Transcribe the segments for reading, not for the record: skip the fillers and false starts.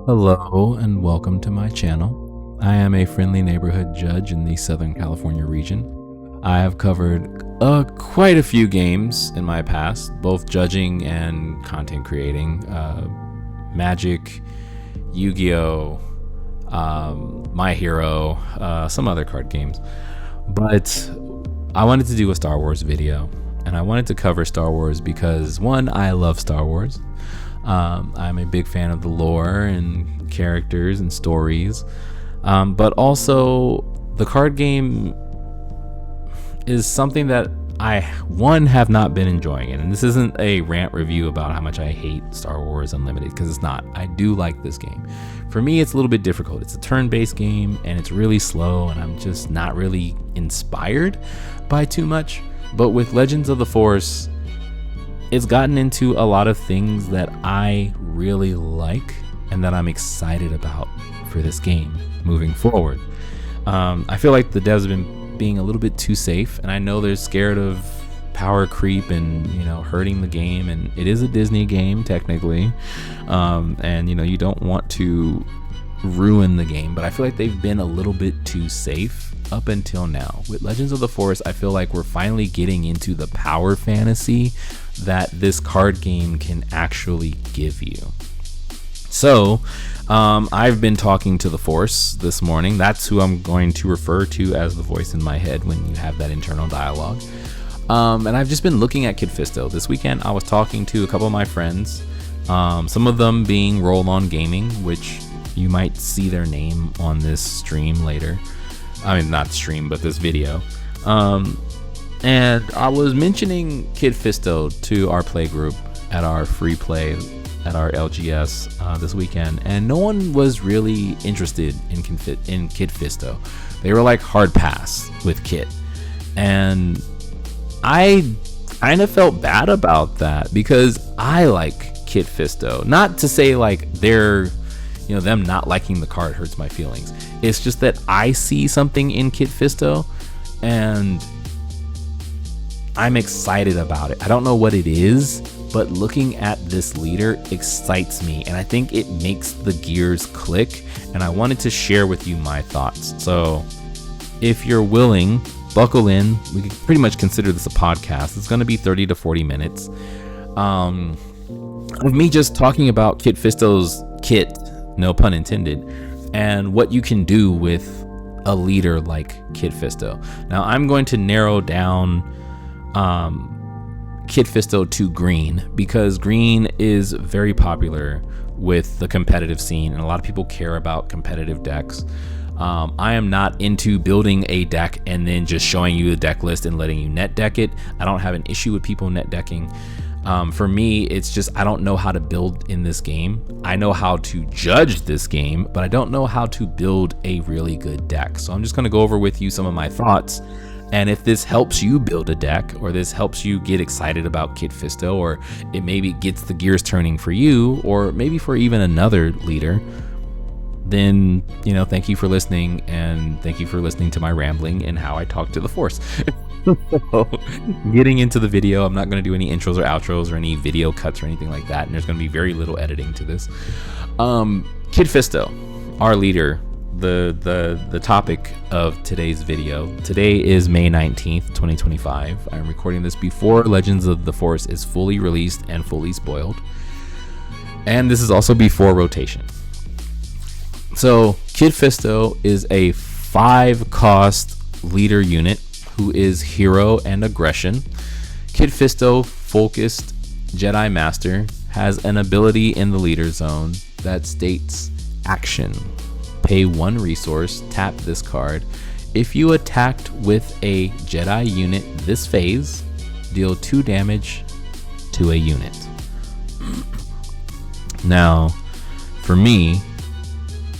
Hello and welcome to my channel. I am a friendly neighborhood judge in the Southern California region. I have covered quite a few games in my past, both judging and content creating. Magic, Yu-Gi-Oh, My Hero, some other card games. But I wanted to do a Star Wars video, and I wanted to cover Star Wars because, one, I love Star Wars. I'm a big fan of the lore and characters and stories, but also the card game is something that I have not been enjoying it. And this isn't a rant review about how much I hate Star Wars Unlimited, because it's not. I do like this game. For me, it's a little bit difficult. It's a turn-based game and it's really slow, and I'm just not really inspired by too much. But with Legends of the Force, it's gotten into a lot of things that I really like and that I'm excited about for this game moving forward. I feel like the devs have been being a little bit too safe, and I know they're scared of power creep and hurting the game, and it is a Disney game technically, and you don't want to ruin the game, but I feel like they've been a little bit too safe up until now. With Legends of the Force, I feel like we're finally getting into the power fantasy that this card game can actually give you. So I've been talking to the Force this morning. That's who I'm going to refer to as the voice in my head when you have that internal dialogue. And I've just been looking at Kid Fisto. This weekend I was talking to a couple of my friends, some of them being Roll On Gaming, which you might see their name on this stream later. I mean, not stream, but this video. And I was mentioning Kid Fisto to our play group at our free play at our LGS this weekend, and no one was really interested in Kid Fisto. They were like hard pass with Kid, and I kind of felt bad about that because I like Kid Fisto. Not to say like they're them not liking the card hurts my feelings. It's just that I see something in Kid Fisto and I'm excited about it. I don't know what it is, but looking at this leader excites me, and I think it makes the gears click, and I wanted to share with you my thoughts. So if you're willing, buckle in. We can pretty much consider this a podcast. It's going to be 30 to 40 minutes of me just talking about Kid Fisto's kit, no pun intended, and what you can do with a leader like Kid Fisto. Now I'm going to narrow down Kid Fisto to green, because green is very popular with the competitive scene and a lot of people care about competitive decks. I am not into building a deck and then just showing you the deck list and letting you net deck it. I don't have an issue with people net decking. For me, it's just I don't know how to build in this game. I know how to judge this game, but I don't know how to build a really good deck. So I'm just going to go over with you some of my thoughts. And if this helps you build a deck, or this helps you get excited about Kid Fisto, or it maybe gets the gears turning for you, or maybe for even another leader, then thank you for listening, and thank you for listening to my rambling and how I talk to the Force. So, getting into the video, I'm not going to do any intros or outros or any video cuts or anything like that, and there's going to be very little editing to this. Kid Fisto, our leader, the topic of today's video. Today is May 19th, 2025. I'm recording this before Legends of the Force is fully released and fully spoiled, and this is also before rotation. So Kid Fisto is a 5-cost leader unit who is hero and aggression. Kid Fisto, focused Jedi Master, has an ability in the leader zone that states action. Pay 1 resource, tap this card. If you attacked with a Jedi unit this phase, deal 2 damage to a unit. Now, for me,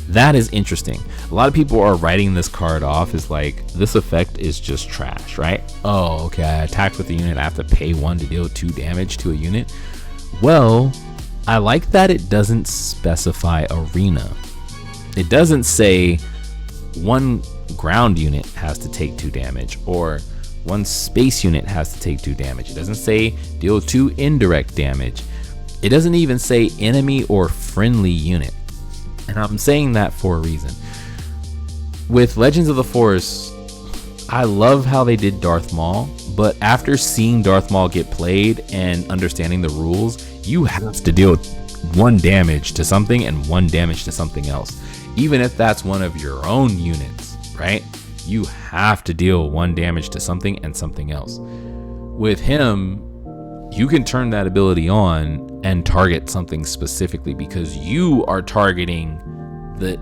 that is interesting. A lot of people are writing this card off as like, this effect is just trash, right? Oh, okay, I attacked with the unit, I have to pay 1 to deal 2 damage to a unit. Well, I like that it doesn't specify arena. It doesn't say 1 ground unit has to take 2 damage, or 1 space unit has to take 2 damage. It doesn't say deal 2 indirect damage. It doesn't even say enemy or friendly unit. And I'm saying that for a reason. With Legends of the Force, I love how they did Darth Maul, but after seeing Darth Maul get played and understanding the rules, you have to deal with 1 damage to something and 1 damage to something else. Even if that's one of your own units, right? You have to deal 1 damage to something and something else. With him, you can turn that ability on and target something specifically because you are targeting the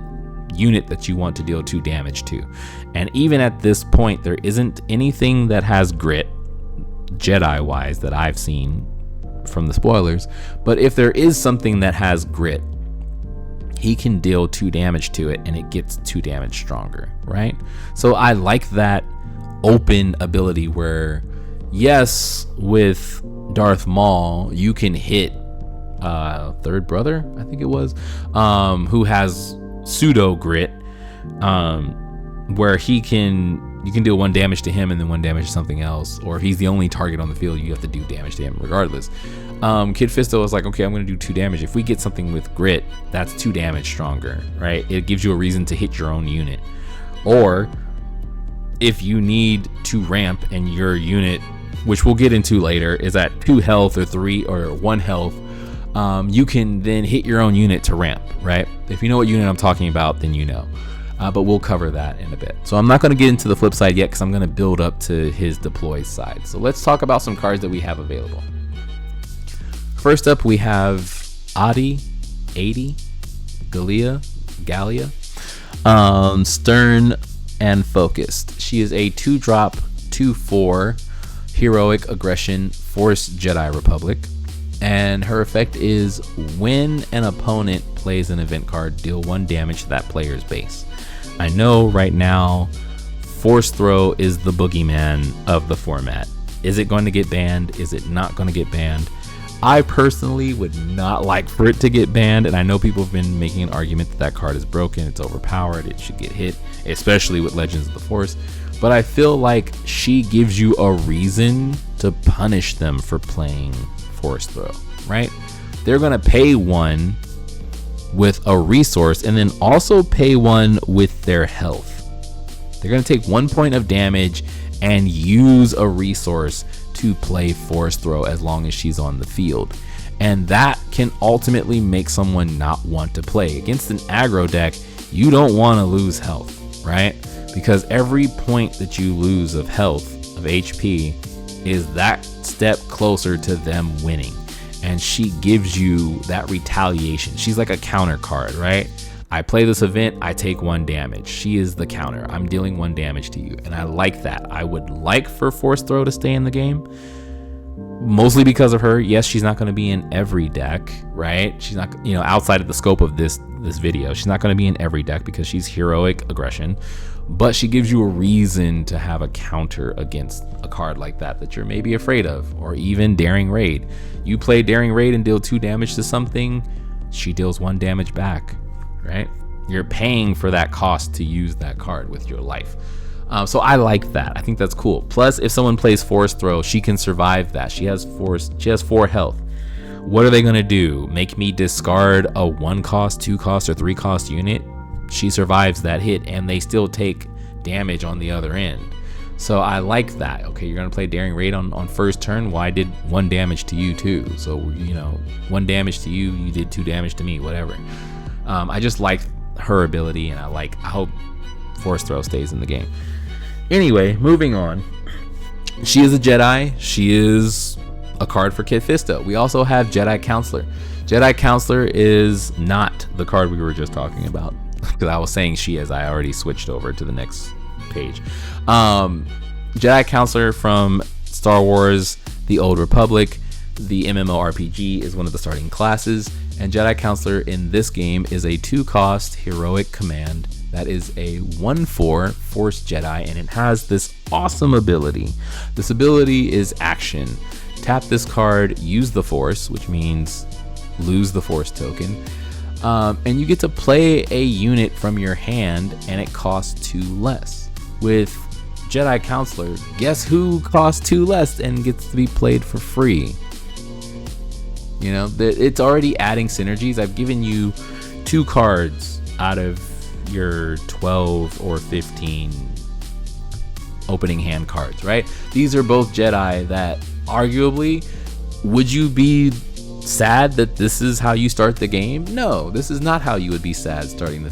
unit that you want to deal 2 damage to. And even at this point, there isn't anything that has grit, Jedi wise, that I've seen from the spoilers. But if there is something that has grit, he can deal 2 damage to it and it gets 2 damage stronger, right? So I like that open ability where, yes, with Darth Maul, you can hit third brother, I think it was, who has pseudo grit, where you can deal 1 damage to him and then 1 damage to something else, or if he's the only target on the field, you have to do damage to him regardless. Kid Fisto was like, okay, I'm going to do 2 damage. If we get something with grit, that's 2 damage stronger, right? It gives you a reason to hit your own unit. Or if you need to ramp and your unit, which we'll get into later, is at 2 health or 3 or 1 health, you can then hit your own unit to ramp, right? If you know what unit I'm talking about, then you know. But we'll cover that in a bit. So I'm not going to get into the flip side yet because I'm going to build up to his deploy side. So let's talk about some cards that we have available. First up, we have Adi, Gallia, Stern and Focused. She is a 2-drop, 2/4 heroic aggression Force Jedi Republic. And her effect is when an opponent plays an event card, deal 1 damage to that player's base. I know right now Force Throw is the boogeyman of the format. Is it going to get banned? Is it not going to get banned? I personally would not like for it to get banned, and I know people have been making an argument that that card is broken, it's overpowered, it should get hit, especially with Legends of the Force. But I feel like she gives you a reason to punish them for playing Force Throw, right? They're going to pay 1 with a resource and then also pay 1 with their health. They're going to take 1 point of damage and use a resource to play Force Throw as long as she's on the field. And that can ultimately make someone not want to play. Against an aggro deck, you don't want to lose health, right? Because every point that you lose of health, of HP, is that step closer to them winning. And she gives you that retaliation. She's like a counter card, right? I play this event, I take 1 damage. She is the counter. I'm dealing 1 damage to you. And I like that. I would like for Force Throw to stay in the game, mostly because of her. Yes, she's not going to be in every deck, right? She's not, outside of the scope of this video, she's not going to be in every deck because she's heroic aggression. But she gives you a reason to have a counter against a card like that you're maybe afraid of, or even Daring Raid. You play Daring Raid and deal 2 damage to something, she deals 1 damage back, right? You're paying for that cost to use that card with your life. So I like that. I think that's cool. Plus, if someone plays Force Throw, she can survive that. She has 4 health. What are they going to do? Make me discard a 1 cost, 2 cost, or 3 cost unit? She survives that hit and they still take damage on the other end. So I like that. Okay, you're going to play Daring Raid on first turn. Well, I did 1 damage to you too. So, 1 damage to you, you did 2 damage to me, whatever. I just like her ability, and I hope Force Throw stays in the game. Anyway, moving on. She is a Jedi. She is a card for Kid Fisto. We also have Jedi Counselor. Jedi Counselor is not the card we were just talking about, because I was saying she is. I already switched over to the next page. Jedi Counselor from Star Wars The Old Republic. The MMORPG is one of the starting classes, and Jedi Counselor in this game is a 2-cost heroic command that is a 1/4 Force Jedi, and it has this awesome ability. This ability is action. Tap this card, use the Force, which means lose the Force token, and you get to play a unit from your hand, and it costs 2 less. With Jedi Counselor, guess who costs 2 less and gets to be played for free? It's already adding synergies. I've given you 2 cards out of your 12 or 15 opening hand cards, right? These are both Jedi that arguably, would you be sad that this is how you start the game? No, this is not how you would be sad starting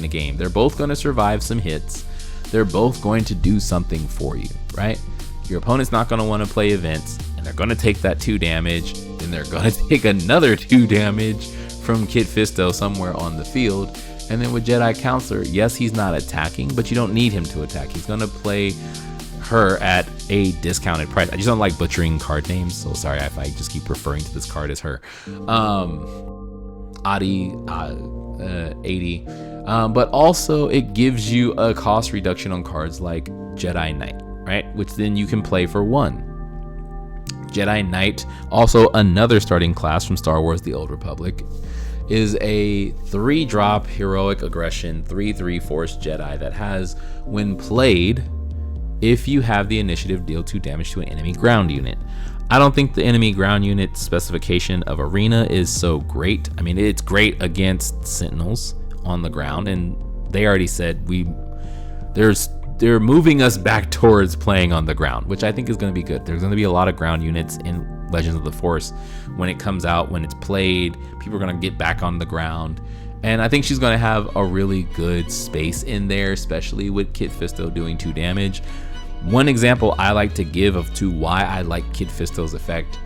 the game. They're both going to survive some hits. They're both going to do something for you, right? Your opponent's not going to want to play events, and they're going to take that 2 damage, then they're going to take another 2 damage from Kit Fisto somewhere on the field. And then with Jedi Counselor, yes, he's not attacking, but you don't need him to attack. He's going to play her at a discounted price. I just don't like butchering card names, so sorry if I just keep referring to this card as her. Adi, 80. But also it gives you a cost reduction on cards like Jedi Knight, right? Which then you can play for 1. Jedi Knight, also another starting class from Star Wars The Old Republic, is a 3-drop heroic aggression 3/3 force Jedi that has, when played, if you have the initiative, deal 2 damage to an enemy ground unit. I don't think the enemy ground unit specification of Arena is so great. I mean, it's great against Sentinels on the ground, and they already said they're moving us back towards playing on the ground, which I think is going to be good. There's going to be a lot of ground units in Legends of the Force when it comes out, when it's played. People are going to get back on the ground, and I think she's going to have a really good space in there, especially with Kit Fisto doing 2 damage. One example I like to give of to why I like Kit Fisto's effect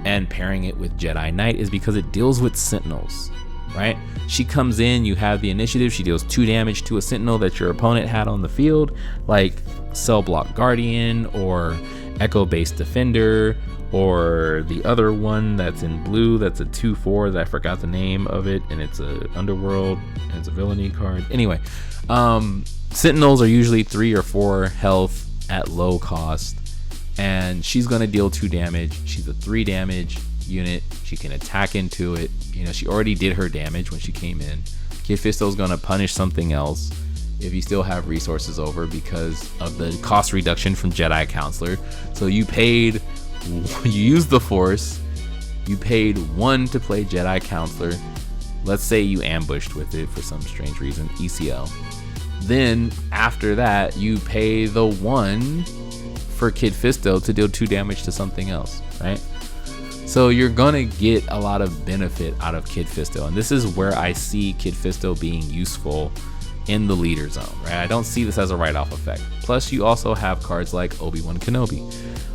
and pairing it with Jedi Knight is because it deals with Sentinels, right? She comes in, you have the initiative, she deals 2 damage to a Sentinel that your opponent had on the field, like Cell Block Guardian or Echo Base Defender, or the other one that's in blue that's a 2/4 that I forgot the name of it, and it's a Underworld and it's a villainy card. Anyway, Sentinels are usually 3 or 4 health at low cost, and she's going to deal 2 damage. She's a 3 damage unit. She can attack into it. You know, she already did her damage when she came in. Kit Fisto's going to punish something else if you still have resources over because of the cost reduction from Jedi Counselor. So you used the Force, you paid 1 to play Jedi Counselor. Let's say you ambushed with it for some strange reason, ECL. Then after that, you pay the 1 for Kit Fisto to deal 2 damage to something else, right? So you're gonna get a lot of benefit out of Kit Fisto, and this is where I see Kit Fisto being useful in the leader zone, right? I don't see this as a write-off effect. Plus, you also have cards like Obi-Wan Kenobi.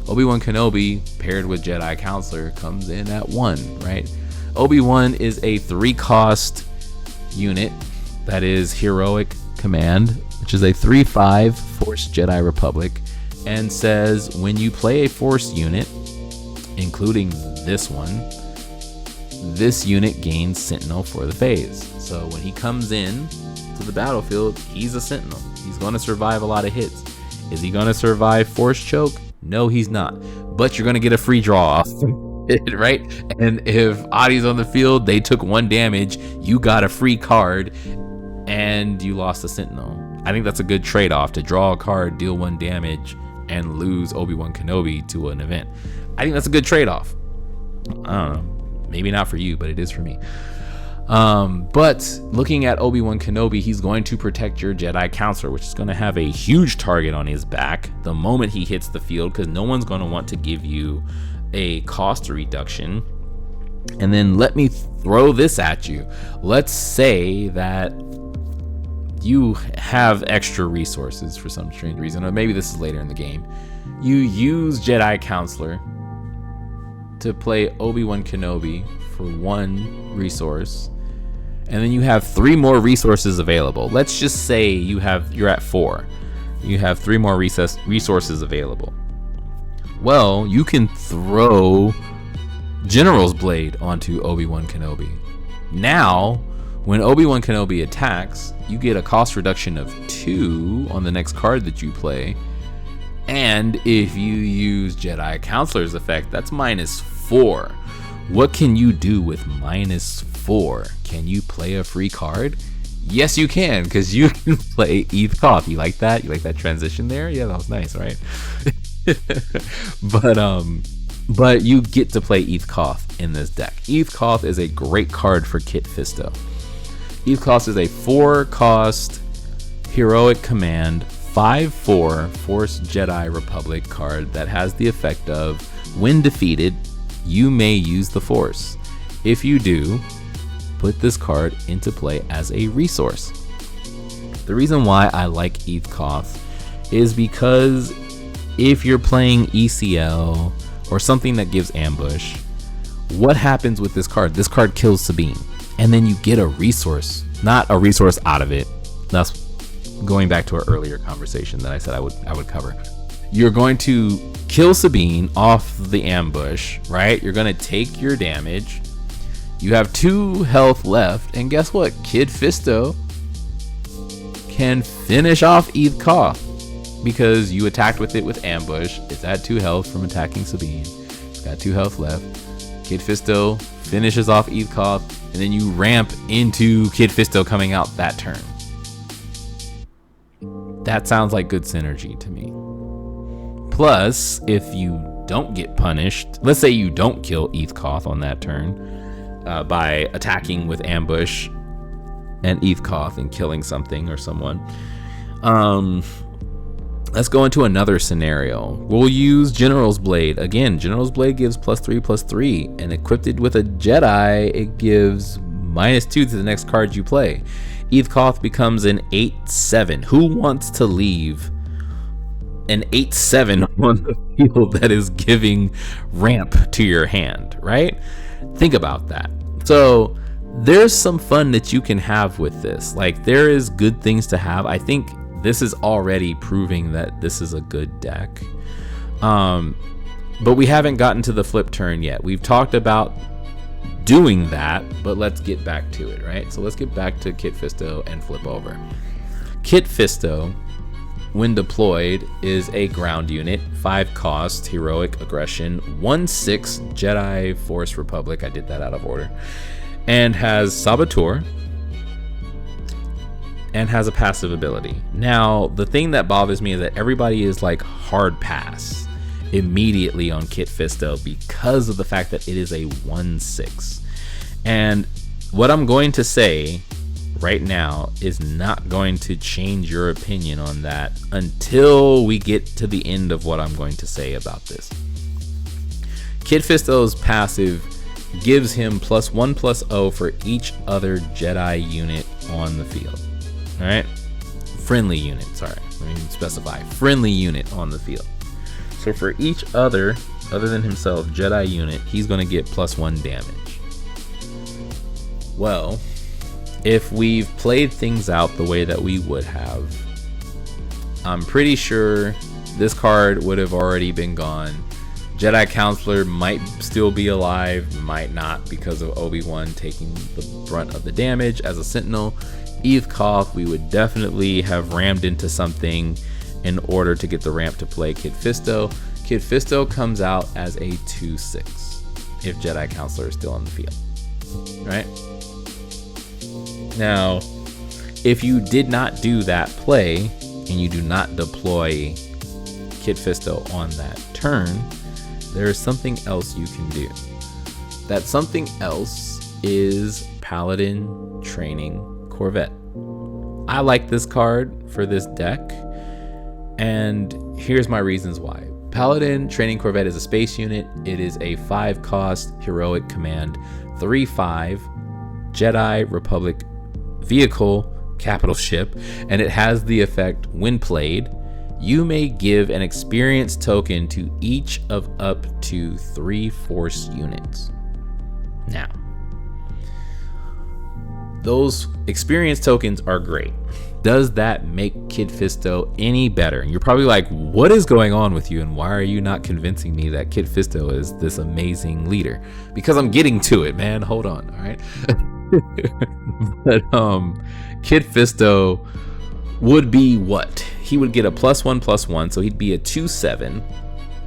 Obi-Wan Kenobi paired with Jedi Counselor comes in at 1, right? Obi-Wan is a 3-cost unit that is Heroic Command, which is a 3/5 Force Jedi Republic, and says when you play a Force unit, including this one, this unit gains Sentinel for the phase. So when he comes in to the battlefield, he's a Sentinel. He's going to survive a lot of hits. Is he going to survive Force Choke? No, he's not. But you're going to get a free draw off it, right? And if Adi's on the field, they took 1 damage, you got a free card, and you lost a Sentinel. I think that's a good trade-off, to draw a card, deal 1 damage, and lose Obi-Wan Kenobi to an event. I think that's a good trade-off. I don't know. Maybe not for you, but it is for me. But looking at Obi-Wan Kenobi, he's going to protect your Jedi Counselor, which is going to have a huge target on his back the moment he hits the field, because no one's going to want to give you a cost reduction. And then let me throw this at you. Let's say that you have extra resources for some strange reason, or maybe this is later in the game. You use Jedi Counselor to play Obi-Wan Kenobi for 1 resource, and then you have 3 more resources available. Let's just say you're at 4. You have 3 more resources available. Well, you can throw General's Blade onto Obi-Wan Kenobi. Now, when Obi-Wan Kenobi attacks, you get a cost reduction of 2 on the next card that you play. And if you use Jedi Counselor's effect, that's -4. What can you do with -4? Can you play a free card? Yes, you can, because you can play Eth Koth. You like that? You like that transition there? Yeah, that was nice, right? But you get to play Eth Koth in this deck. Eth Koth is a great card for Kit Fisto. ETH cost is a 4-cost heroic command 5/4 Force Jedi Republic card that has the effect of, when defeated, you may use the Force. If you do, put this card into play as a resource. The reason why I like ETH Koth is because if you're playing ECL or something that gives ambush, what happens with this card? This card kills Sabine, and then you get a resource, not a resource out of it. That's going back to our earlier conversation that I said I would cover. You're going to kill Sabine off the ambush, right? You're going to take your damage. You have 2 health left, and guess what? Kid Fisto can finish off ETH Koth because you attacked with it with ambush. It's at 2 health from attacking Sabine. It's got 2 health left. Kid Fisto finishes off ETH Koth, and then you ramp into Kid Fisto coming out that turn. That sounds like good synergy to me. Plus, if you don't get punished, let's say you don't kill ETH Koth on that turn by attacking with ambush and ETH Koth and killing something or someone. Let's go into another scenario. We'll use General's Blade. Again, General's Blade gives +3/+3, and equipped with a Jedi, it gives -2 to the next card you play. ETH Koth becomes an 8/7. Who wants to leave an 8/7 on the field that is giving ramp to your hand, right? Think about that. So there's some fun that you can have with this. Like, there is good things to have. I think this is already proving that this is a good deck. But we haven't gotten to the flip turn yet. We've talked about doing that, but let's get back to it, right? So let's get back to Kit Fisto and flip over. Kit Fisto, when deployed, is a ground unit, 5 cost, heroic aggression, 1/6 Jedi Force Republic. I did that out of order. And has Saboteur, and has a passive ability. Now, the thing that bothers me is that everybody is like hard pass immediately on Kit Fisto because of the fact that it is a 1/6. And what I'm going to say right now is not going to change your opinion on that until we get to the end of what I'm going to say about this. Kit Fisto's passive gives him +1/+0 for each other Jedi unit on the field. All right, friendly unit. Sorry, let me specify friendly unit on the field. So for each other than himself Jedi unit, he's going to get +1 damage. Well, if we've played things out the way that we would have, I'm pretty sure this card would have already been gone. Jedi Counselor might still be alive, might not, because of Obi-Wan taking the brunt of the damage as a Sentinel. ETH Koth, we would definitely have rammed into something in order to get the ramp to play Kid Fisto. Kid Fisto comes out as a 2/6 if Jedi Counselor is still on the field, right? Now, if you did not do that play and you do not deploy Kid Fisto on that turn, there is something else you can do. That something else is Paladin Training Corvette. I like this card for this deck, and here's my reasons why. Paladin Training Corvette is a space unit. It is a 5 cost heroic command, 3/5 Jedi Republic vehicle, capital ship, and it has the effect, when played, you may give an experience token to each of up to 3 force units. Now, those experience tokens are great. Does that make Kid Fisto any better? And you're probably like, what is going on with you, and why are you not convincing me that Kid Fisto is this amazing leader? Because I'm getting to it, man. Hold on, all right? But Kid Fisto would be what? He would get a +1/+1, so he'd be a 2/7.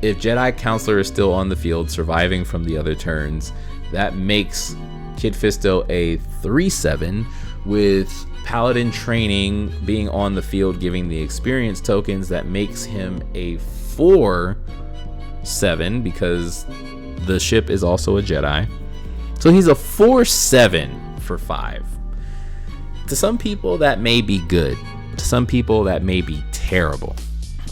If Jedi Counselor is still on the field, surviving from the other turns, that makes Kid Fisto a 3/7, with Paladin Training being on the field, giving the experience tokens, that makes him a 4/7 because the ship is also a Jedi. So he's a 4/7 for 5. To some people, that may be good. To some people, that may be terrible.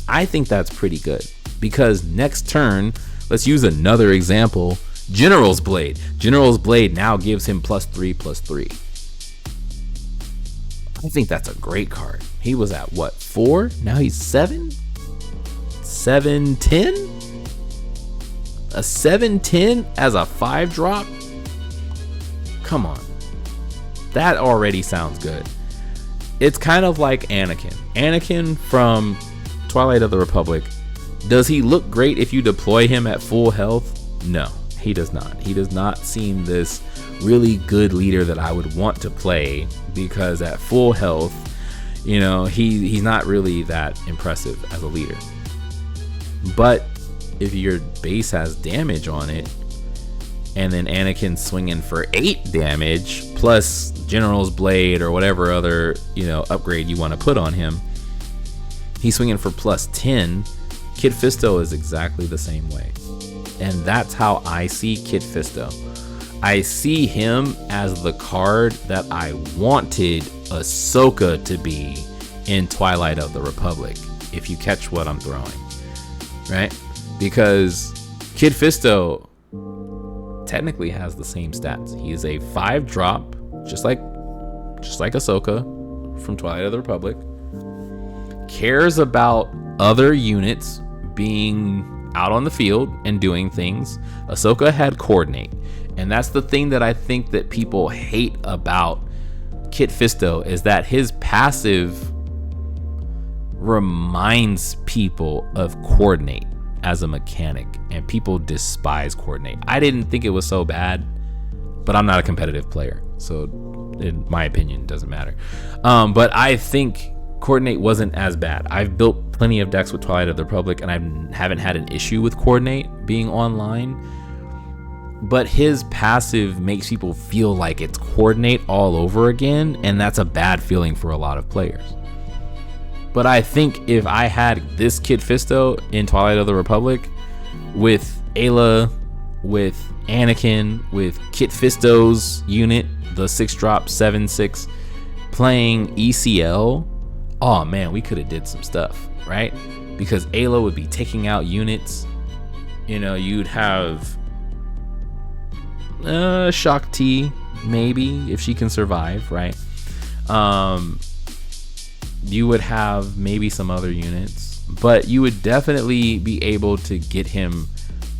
I think that's pretty good, because next turn, let's use another example. General's Blade. General's Blade now gives him +3/+3. I think that's a great card. He was at what, 4? Now he's 7? 7/10? A 7/10 as a 5-drop? Come on. That already sounds good. It's kind of like Anakin. Anakin from Twilight of the Republic. Does he look great if you deploy him at full health? No, he does not. He does not seem this really good leader that I would want to play, because at full health, he's not really that impressive as a leader. But if your base has damage on it, and then Anakin swinging for 8 damage plus General's Blade or whatever other upgrade you want to put on him, he's swinging for +10. Kit Fisto is exactly the same way, and that's how I see Kit Fisto. I see him as the card that I wanted Ahsoka to be in Twilight of the Republic, if you catch what I'm throwing, right? Because Kit Fisto technically has the same stats. He is a 5-drop, just like Ahsoka from Twilight of the Republic. Cares about other units being out on the field and doing things. Ahsoka had coordinate, and that's the thing that I think that people hate about Kit Fisto, is that his passive reminds people of coordinate as a mechanic, and people despise coordinate. I didn't think it was so bad, but I'm not a competitive player, so in my opinion, it doesn't matter. But I think coordinate wasn't as bad. I've built plenty of decks with Twilight of the Republic, and I haven't had an issue with coordinate being online. But his passive makes people feel like it's coordinate all over again, and that's a bad feeling for a lot of players. But I think if I had this Kit Fisto in Twilight of the Republic with Ayla, with Anakin, with Kit Fisto's unit, the 6-drop 7/6, playing ECL, oh man, we could have did some stuff, right? Because Ayla would be taking out units. You'd have Shock T, maybe, if she can survive, right? You would have maybe some other units, but you would definitely be able to get him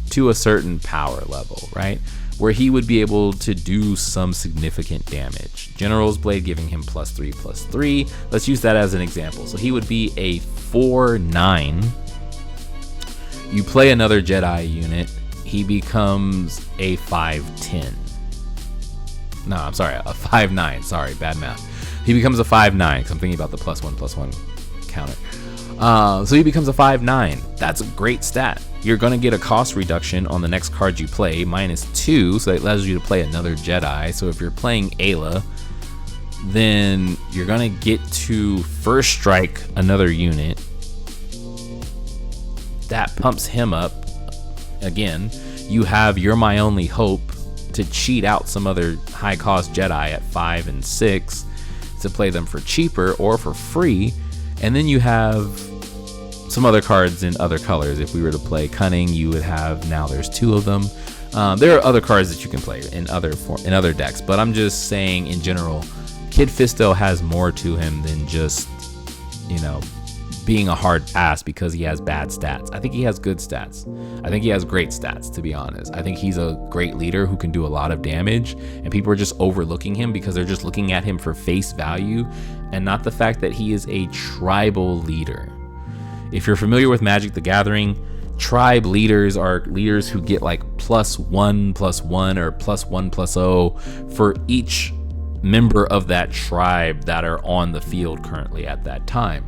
to a certain power level, right? Where he would be able to do some significant damage. General's Blade giving him +3/+3. Let's use that as an example. So he would be a 4/9. You play another Jedi unit, he becomes a 5/10. No, I'm sorry, a 5/9. Sorry, bad math. He becomes a 5/9, because I'm thinking about the +1/+1 counter. So he becomes a 5/9. That's a great stat. You're going to get a cost reduction on the next card you play, -2, so that allows you to play another Jedi. So if you're playing Ayla, then you're going to get to first strike another unit. That pumps him up. Again, you have You're My Only Hope to cheat out some other high-cost Jedi at 5 and 6 to play them for cheaper or for free. And then you have some other cards in other colors. If we were to play Cunning, you would have, now there's 2 of them. There are other cards that you can play in other decks, but I'm just saying in general, Kit Fisto has more to him than just, being a hard pass because he has bad stats. I think he has good stats. I think he has great stats, to be honest. I think he's a great leader who can do a lot of damage, and people are just overlooking him because they're just looking at him for face value and not the fact that he is a tribal leader. If you're familiar with Magic the Gathering, tribe leaders are leaders who get like +1/+1 or +1/+0 for each member of that tribe that are on the field currently at that time.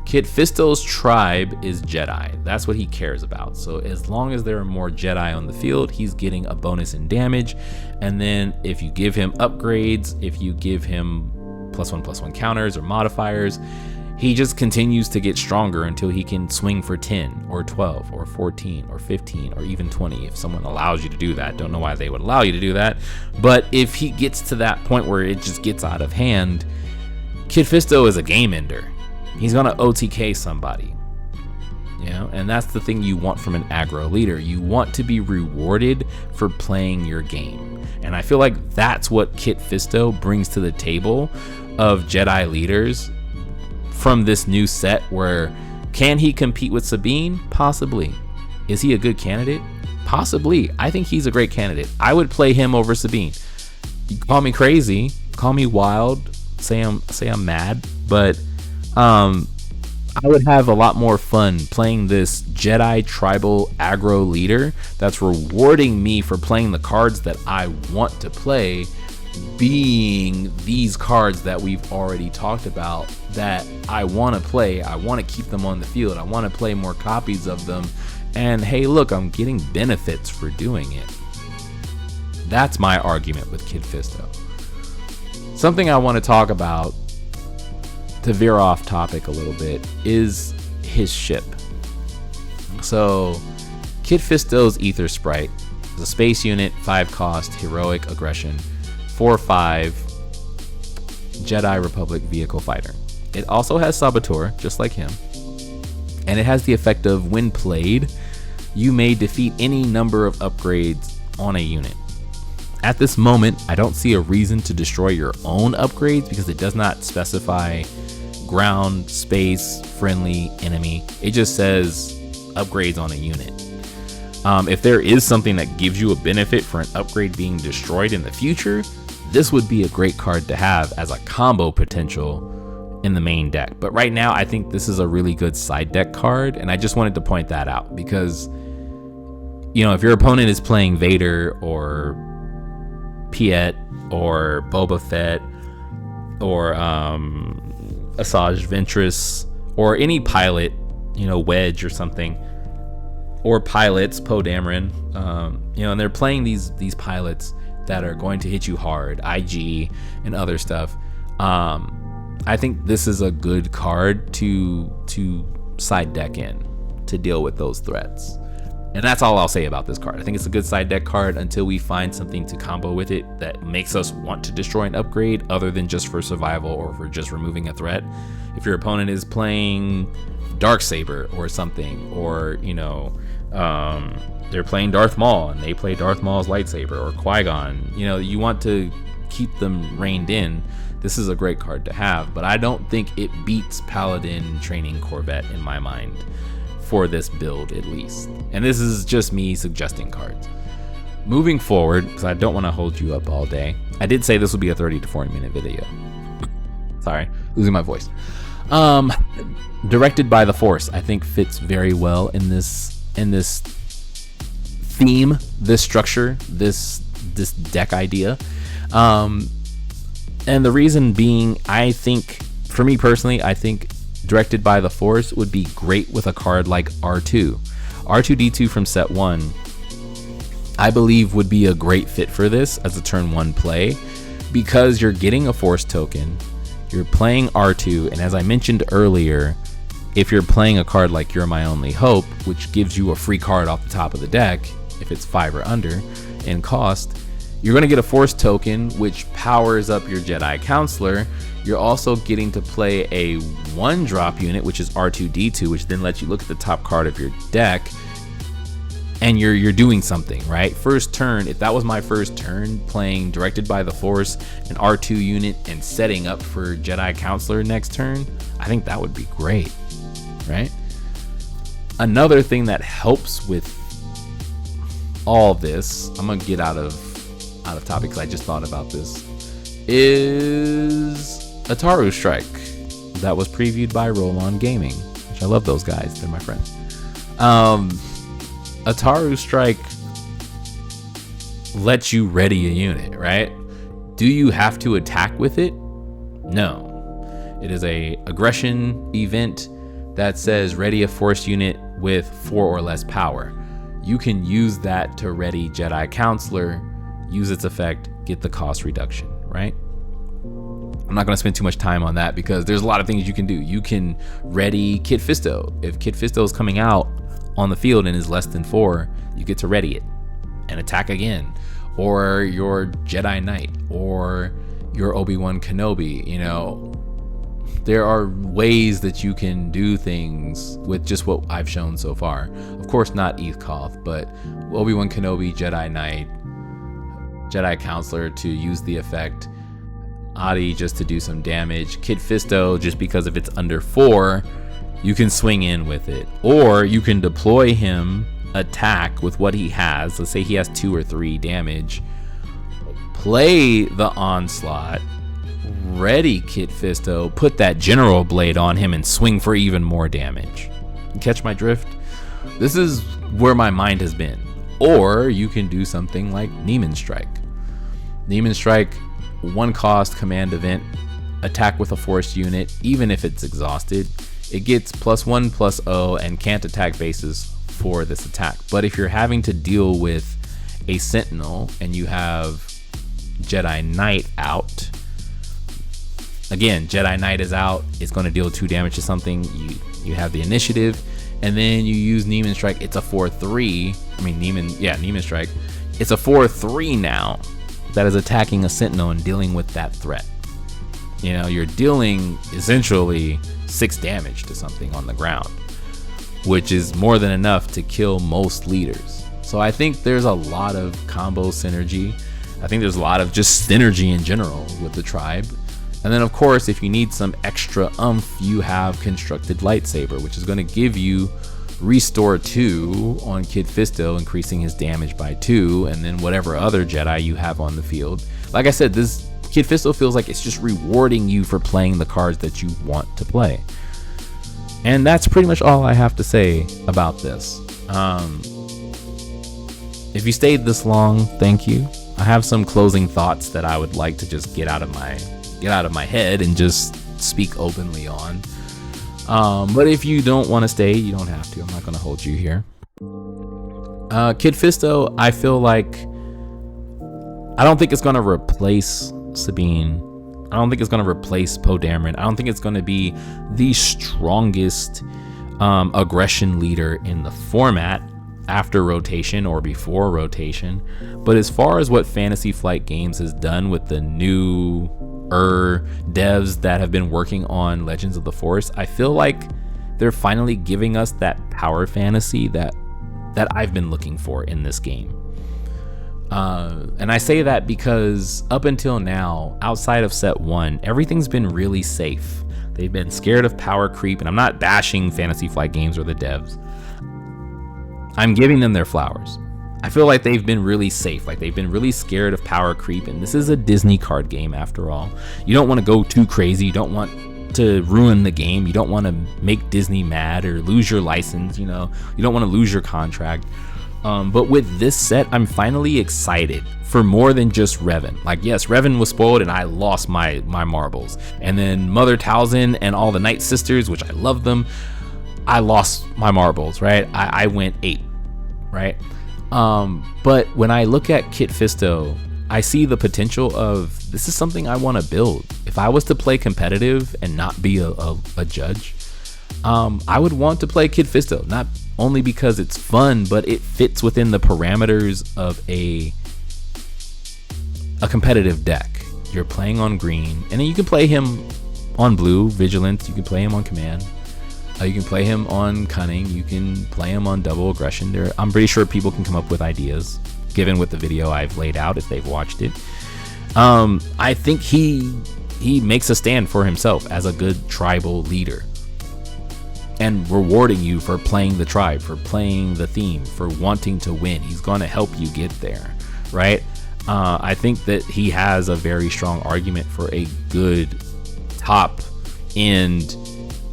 Kit Fisto's tribe is Jedi. That's what he cares about. So as long as there are more Jedi on the field, he's getting a bonus in damage. And then if you give him upgrades, if you give him +1/+1 counters or modifiers, he just continues to get stronger until he can swing for 10 or 12 or 14 or 15 or even 20 if someone allows you to do that. Don't know why they would allow you to do that, but if he gets to that point where it just gets out of hand, Kid Fisto is a game ender. He's gonna OTK somebody, you know, and that's the thing you want from an aggro leader. You want to be rewarded for playing your game, and I feel like that's what Kid Fisto brings to the table of Jedi leaders from this new set. Where can he compete with Sabine? Possibly. Is he a good candidate? Possibly. I think he's a great candidate. I would play him over Sabine. You call me crazy, call me wild, say I'm mad, but I would have a lot more fun playing this Jedi tribal aggro leader that's rewarding me for playing the cards that I want to play, being these cards that we've already talked about that I want to play. I want to keep them on the field. I want to play more copies of them. And hey, look, I'm getting benefits for doing it. That's my argument with Kid Fisto. Something I want to talk about, to veer off topic a little bit, is his ship. So Kid Fisto's Ether Sprite is a space unit, 5 cost, heroic aggression, 4/5 Jedi Republic vehicle fighter. It also has Saboteur, just like him, and it has the effect of, when played, you may defeat any number of upgrades on a unit. At this moment, I don't see a reason to destroy your own upgrades because it does not specify ground, space, friendly, enemy. It just says upgrades on a unit. If there is something that gives you a benefit for an upgrade being destroyed in the future, this would be a great card to have as a combo potential in the main deck. But right now, I think this is a really good side deck card, and I just wanted to point that out because, you know, if your opponent is playing Vader or Piet or Boba Fett or Asajj Ventress or any pilot, you know, Wedge or something, or pilots, Poe Dameron, you know, and they're playing these pilots that are going to hit you hard, IG and other stuff. I think this is a good card to side deck in to deal with those threats. And that's all I'll say about this card. I think it's a good side deck card until we find something to combo with it that makes us want to destroy an upgrade other than just for survival or for just removing a threat. If your opponent is playing Darksaber or something, or, you know, they're playing Darth Maul and they play Darth Maul's lightsaber, or Qui-Gon, you know, you want to keep them reined in. This is a great card to have, but I don't think it beats Paladin Training Corvette in my mind for this build, at least. And this is just me suggesting cards. Moving forward, because I don't want to hold you up all day, I did say this would be a 30 to 40 minute video. Sorry, losing my voice. Directed by the Force, I think fits very well in this theme, this structure, this deck idea. And the reason being, I think, for me personally, I think Directed by the Force would be great with a card like R2. R2-D2 from set 1, I believe, would be a great fit for this as a turn 1 play, because you're getting a Force token, you're playing R2, and as I mentioned earlier, if you're playing a card like You're My Only Hope, which gives you a free card off the top of the deck, if it's 5 or under in cost, you're going to get a Force token, which powers up your Jedi Counselor. You're also getting to play a 1-drop unit, which is R2-D2, which then lets you look at the top card of your deck, and you're doing something, right? First turn, if that was my first turn playing Directed by the Force, an R2 unit, and setting up for Jedi Counselor next turn, I think that would be great, right? Another thing that helps with all this, I'm gonna get out of topic because I just thought about this, is Ataru Strike that was previewed by Volaan Gaming, which I love those guys, they're my friends. Ataru Strike lets you ready a unit, right? Do you have to attack with it? No. It is a aggression event that says ready a Force unit with 4 or less power. You can use that to ready Jedi Counselor, use its effect, get the cost reduction, right? I'm not going to spend too much time on that because there's a lot of things you can do. You can ready Kid Fisto. If Kid Fisto is coming out on the field and is less than 4, you get to ready it and attack again. Or your Jedi Knight or your Obi-Wan Kenobi. You know, there are ways that you can do things with just what I've shown so far. Of course, not Eth Koth, but Obi-Wan Kenobi, Jedi Knight, Jedi Counselor to use the effect, Adi just to do some damage, Kid Fisto just because if it's under 4, you can swing in with it. Or you can deploy him, attack with what he has. Let's say he has 2 or 3 damage. Play the onslaught, ready Kid Fisto, put that General Blade on him and swing for even more damage. You catch my drift? This is where my mind has been. Or you can do something like Neiman Strike. Neiman Strike, 1 cost command event, attack with a force unit, even if it's exhausted. It gets +1/+0 and can't attack bases for this attack. But if you're having to deal with a Sentinel and you have Jedi Knight out, again, Jedi Knight is out, it's going to deal 2 damage to something, you have the initiative, and then you use Neiman Strike, it's a 4/3, Neiman Strike, it's a 4/3 now that is attacking a Sentinel and dealing with that threat. You know, you're dealing essentially 6 damage to something on the ground, which is more than enough to kill most leaders. So I think there's a lot of combo synergy. I think there's a lot of just synergy in general with the tribe. And then of course, if you need some extra oomph, you have Constructed Lightsaber, which is going to give you Restore 2 on Kid Fisto, increasing his damage by 2, and then whatever other Jedi you have on the field. Like I said, this Kid Fisto feels like it's just rewarding you for playing the cards that you want to play. And that's pretty much all I have to say about this. If you stayed this long, thank you. I have some closing thoughts that I would like to just get out of my head and just speak openly on. But if you don't want to stay, you don't have to. I'm not going to hold you here. Kid Fisto, I feel like I don't think it's going to replace Sabine. I don't think it's going to replace Poe Dameron. I don't think it's going to be the strongest aggression leader in the format after rotation or before rotation. But as far as what Fantasy Flight Games has done with the new devs that have been working on Legends of the Force, I feel like they're finally giving us that power fantasy that I've been looking for in this game. And I say that because up until now, outside of set 1, everything's been really safe. They've been scared of power creep, and I'm not bashing Fantasy Flight Games or the devs. I'm giving them their flowers. I feel like they've been really safe, like they've been really scared of power creep, and this is a Disney card game after all. You don't want to go too crazy, you don't want to ruin the game, you don't want to make Disney mad or lose your license, you know, you don't want to lose your contract. But with this set, I'm finally excited for more than just Revan. Like, yes, Revan was spoiled and I lost my marbles. And then Mother Talzin and all the Night Sisters, which I love them, I lost my marbles, right? I went ape, right? But when I look at Kit Fisto, I see the potential of this is something I want to build. If I was to play competitive and not be a judge, I would want to play Kid Fisto, not only because it's fun, but it fits within the parameters of a competitive deck. You're playing on green, and then you can play him on blue, Vigilance, you can play him on Command. You can play him on Cunning, you can play him on Double Aggression. I'm pretty sure people can come up with ideas, given with the video I've laid out if they've watched it. I think he makes a stand for himself as a good tribal leader, and rewarding you for playing the tribe, for playing the theme, for wanting to win. He's going to help you get there, right? I think that he has a very strong argument for a good top end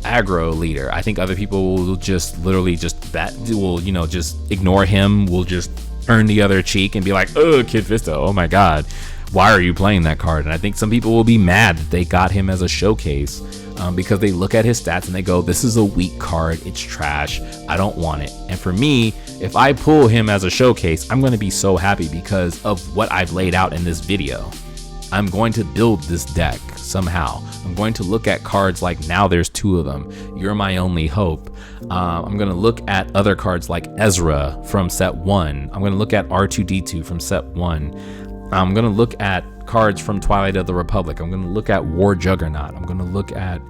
aggro leader. I think other people will just literally just ignore him, will just turn the other cheek and be like, oh, Kid Fisto, oh my god, why are you playing that card? And I think some people will be mad that they got him as a showcase, because they look at his stats and they go, this is a weak card, it's trash, I don't want it. And for me, if I pull him as a showcase, I'm going to be so happy because of what I've laid out in this video. I'm going to build this deck. So somehow. I'm going to look at cards like Now There's Two of Them, You're My Only Hope. I'm going to look at other cards like Ezra from set 1. I'm going to look at R2D2 from set 1. I'm going to look at cards from Twilight of the Republic. I'm going to look at War Juggernaut. I'm going to look at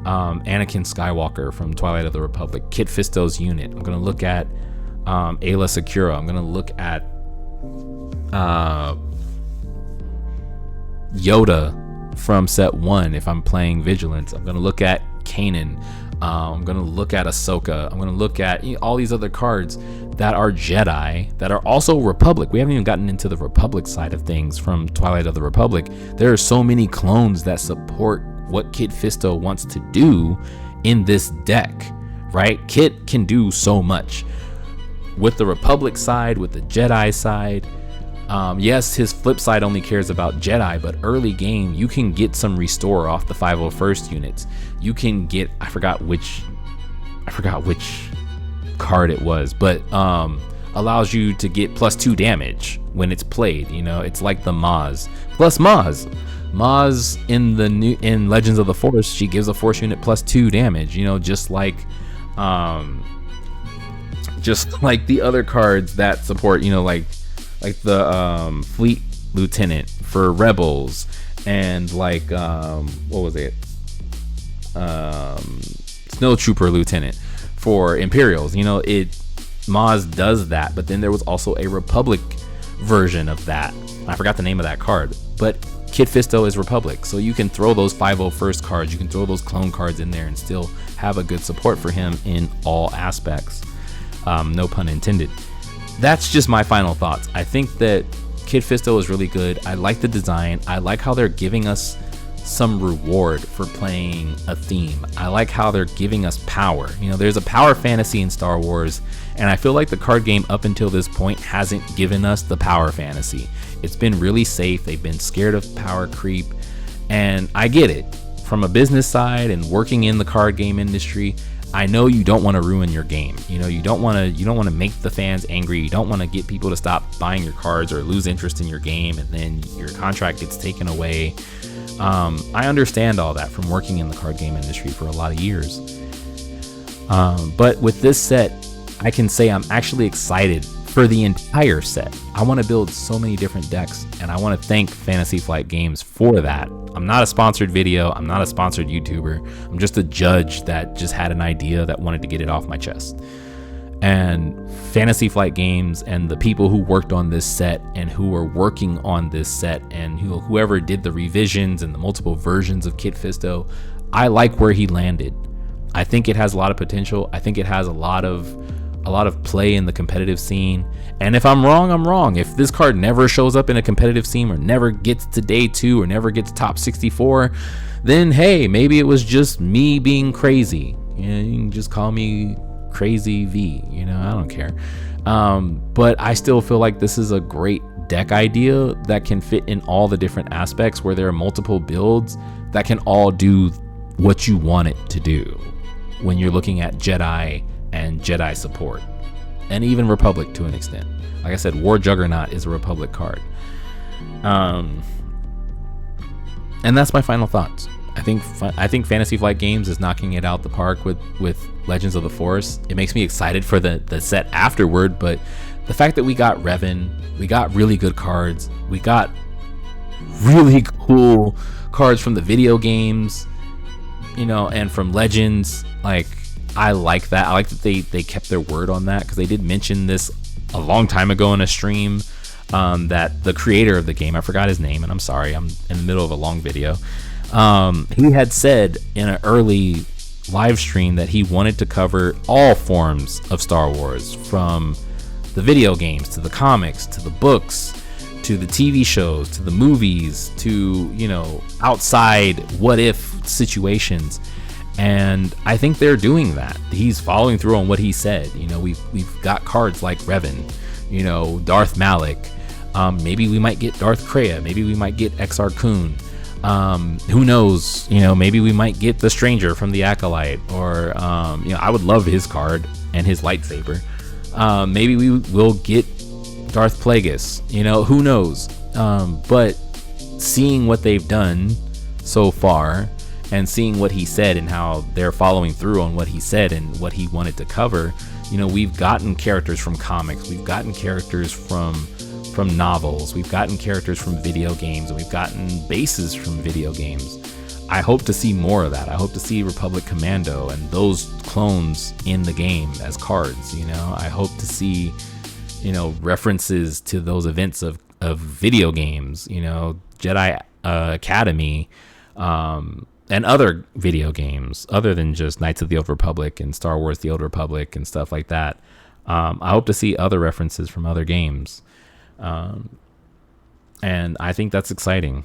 Anakin Skywalker from Twilight of the Republic, Kit Fisto's unit. I'm going to look at Ayla Secura. I'm going to look at Yoda from set 1 if I'm playing Vigilance. I'm going to look at Kanan. I'm going to look at Ahsoka. I'm going to look at all these other cards that are Jedi that are also Republic. We haven't even gotten into the Republic side of things from Twilight of the Republic. There are so many clones that support what Kit Fisto wants to do in this deck, right? Kit can do so much with the Republic side, with the Jedi side. Yes, his flip side only cares about Jedi, but early game you can get some restore off the 501st units. You can get, I forgot which card it was, but allows you to get +2 damage when it's played. It's like the Maz plus Maz in Legends of the Force. She gives a Force unit +2 damage. Just like the other cards that support. Like the Fleet Lieutenant for Rebels, and like what was it? Snowtrooper Lieutenant for Imperials. Maz does that, but then there was also a Republic version of that. I forgot the name of that card, but Kit Fisto is Republic, so you can throw those 501st cards, you can throw those clone cards in there and still have a good support for him in all aspects. No pun intended. That's just my final thoughts. I think that Kit Fisto is really good. I like the design. I like how they're giving us some reward for playing a theme. I like how they're giving us power. There's a power fantasy in Star Wars, and I feel like the card game up until this point hasn't given us the power fantasy. It's been really safe. They've been scared of power creep, and I get it. From a business side and working in the card game industry, I know you don't want to ruin your game. You don't want to make the fans angry. You don't want to get people to stop buying your cards or lose interest in your game, and then your contract gets taken away. I understand all that from working in the card game industry for a lot of years. But with this set, I can say I'm actually excited for the entire set. I want to build so many different decks, and I want to thank Fantasy Flight Games for that. I'm not a sponsored video. I'm not a sponsored YouTuber. I'm just a judge that just had an idea that wanted to get it off my chest. And Fantasy Flight Games and the people who worked on this set and who are working on this set and whoever did the revisions and the multiple versions of Kit Fisto, I like where he landed. I think it has a lot of potential. I think it has a lot of play in the competitive scene. And if I'm wrong, I'm wrong. If this card never shows up in a competitive scene or never gets to day 2 or never gets top 64, then hey, maybe it was just me being crazy. You can just call me Crazy V. I don't care. But I still feel like this is a great deck idea that can fit in all the different aspects where there are multiple builds that can all do what you want it to do when you're looking at Jedi and Jedi support, and even Republic to an extent. Like I said, War Juggernaut is a Republic card. And that's my final thoughts. I think Fantasy Flight Games is knocking it out the park with Legends of the Force. It makes me excited for the set afterward, but the fact that we got Revan, we got really good cards, we got really cool cards from the video games, and from Legends, like, I like that. I like that they kept their word on that, because they did mention this a long time ago in a stream, that the creator of the game, I forgot his name, and I'm sorry, I'm in the middle of a long video. He had said in an early live stream that he wanted to cover all forms of Star Wars, from the video games to the comics to the books to the TV shows to the movies to outside what if situations. And I think they're doing that. He's following through on what he said. We've got cards like Revan, Darth Malak. Maybe we might get Darth Kreia. Maybe we might get Exar Kun. Who knows? Maybe we might get the Stranger from the Acolyte, or I would love his card and his lightsaber. Maybe we will get Darth Plagueis. Who knows? But seeing what they've done so far, and seeing what he said and how they're following through on what he said and what he wanted to cover. We've gotten characters from comics, we've gotten characters from novels, we've gotten characters from video games, and we've gotten bases from video games. I hope to see more of that. I hope to see Republic Commando and those clones in the game as cards. I hope to see references to those events of video games, Jedi Academy, and other video games other than just Knights of the Old Republic and Star Wars The Old Republic and stuff like that. I hope to see other references from other games. And I think that's exciting.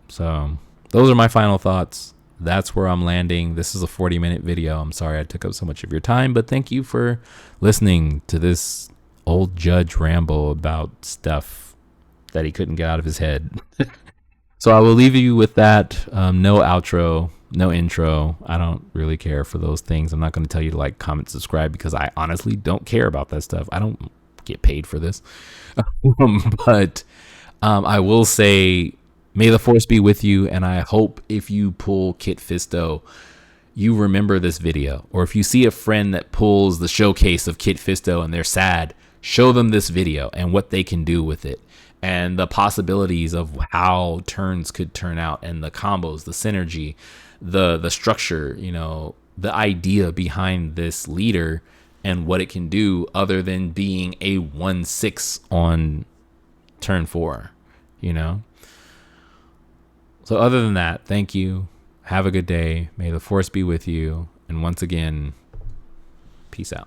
So those are my final thoughts. That's where I'm landing. This is a 40-minute video. I'm sorry I took up so much of your time, but thank you for listening to this old judge ramble about stuff that he couldn't get out of his head. So I will leave you with that. No outro, no intro. I don't really care for those things. I'm not going to tell you to like, comment, subscribe, because I honestly don't care about that stuff. I don't get paid for this. But I will say, may the force be with you. And I hope if you pull Kit Fisto, you remember this video. Or if you see a friend that pulls the showcase of Kit Fisto and they're sad, show them this video and what they can do with it, and the possibilities of how turns could turn out, and the combos, the synergy, the structure, the idea behind this leader and what it can do other than being a 1/6 on turn 4, So other than that, thank you. Have a good day. May the force be with you. And once again, peace out.